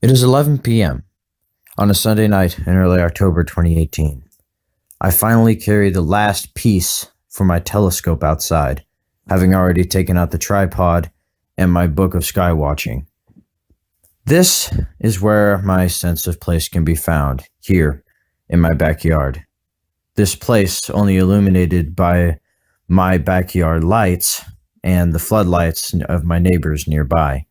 It is 11 p.m. on a Sunday night in early October 2018. I finally carry the last piece for my telescope outside, having already taken out the tripod and my book of sky watching. This is where my sense of place can be found, here in my backyard. This place only illuminated by my backyard lights and the floodlights of my neighbors nearby.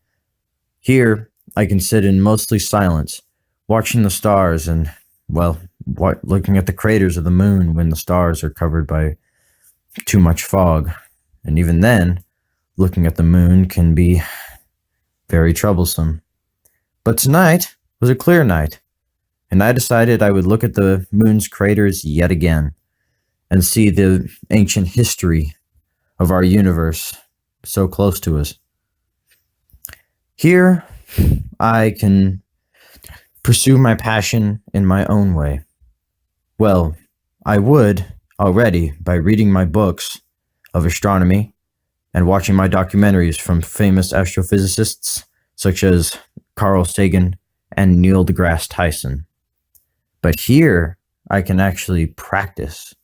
Here, I can sit in mostly silence, watching the stars and, looking at the craters of the moon when the stars are covered by too much fog. And even then, looking at the moon can be very troublesome. But tonight was a clear night, and I decided I would look at the moon's craters yet again and see the ancient history of our universe so close to us. Here, I can pursue my passion in my own way. Well, I would already by reading my books of astronomy and watching my documentaries from famous astrophysicists such as Carl Sagan and Neil deGrasse Tyson. But here, I can actually practice.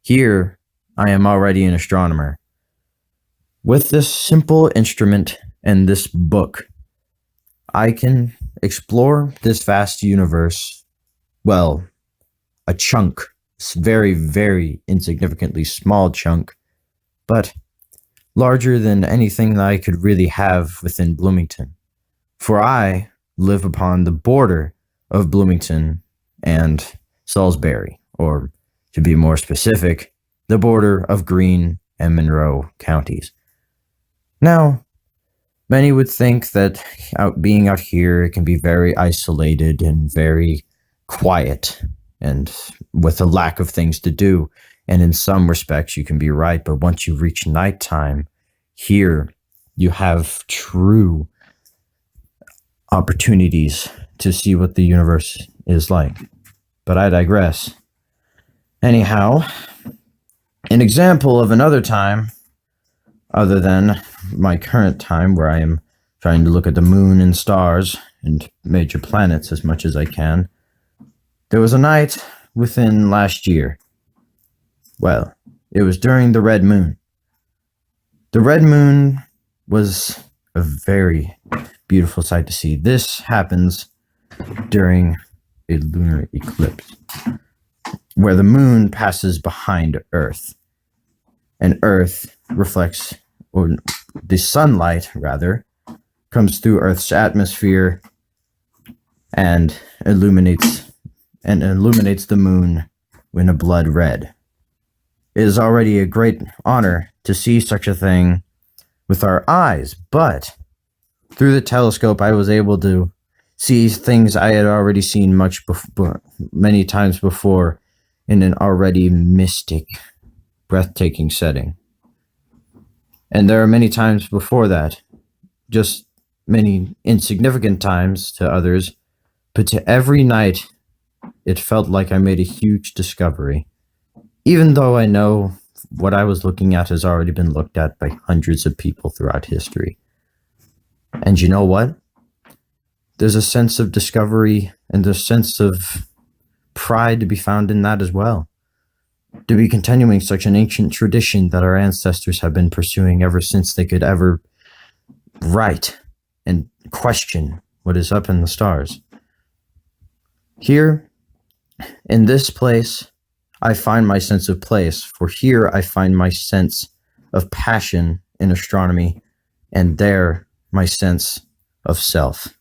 Here, I am already an astronomer. With this simple instrument and this book, I can explore this vast universe, a chunk, very, very insignificantly small chunk, but larger than anything that I could really have within Bloomington. For I live upon the border of Bloomington and Salisbury, or to be more specific, the border of Greene and Monroe counties. Now, many would think that being out here, it can be very isolated and very quiet and with a lack of things to do. And in some respects, you can be right. But once you reach nighttime, here you have true opportunities to see what the universe is like. But I digress. Anyhow, an example of another time, other than my current time where I am trying to look at the moon and stars and major planets as much as I can, there was a night within last year. Well, it was during the red moon. The red moon was a very beautiful sight to see. This happens during a lunar eclipse, where the moon passes behind Earth, and Earth reflects, or the sunlight rather, comes through Earth's atmosphere and illuminates the moon in a blood red. It is already a great honor to see such a thing with our eyes, but through the telescope I was able to see things I had already seen many times before in an already mystic, breathtaking setting. And there are many times before that, just many insignificant times to others, but to every night, it felt like I made a huge discovery, even though I know what I was looking at has already been looked at by hundreds of people throughout history. And you know what? There's a sense of discovery and a sense of pride to be found in that as well. To be continuing such an ancient tradition that our ancestors have been pursuing ever since they could ever write and question what is up in the stars. Here, in this place, I find my sense of place, for here I find my sense of passion in astronomy, and there my sense of self.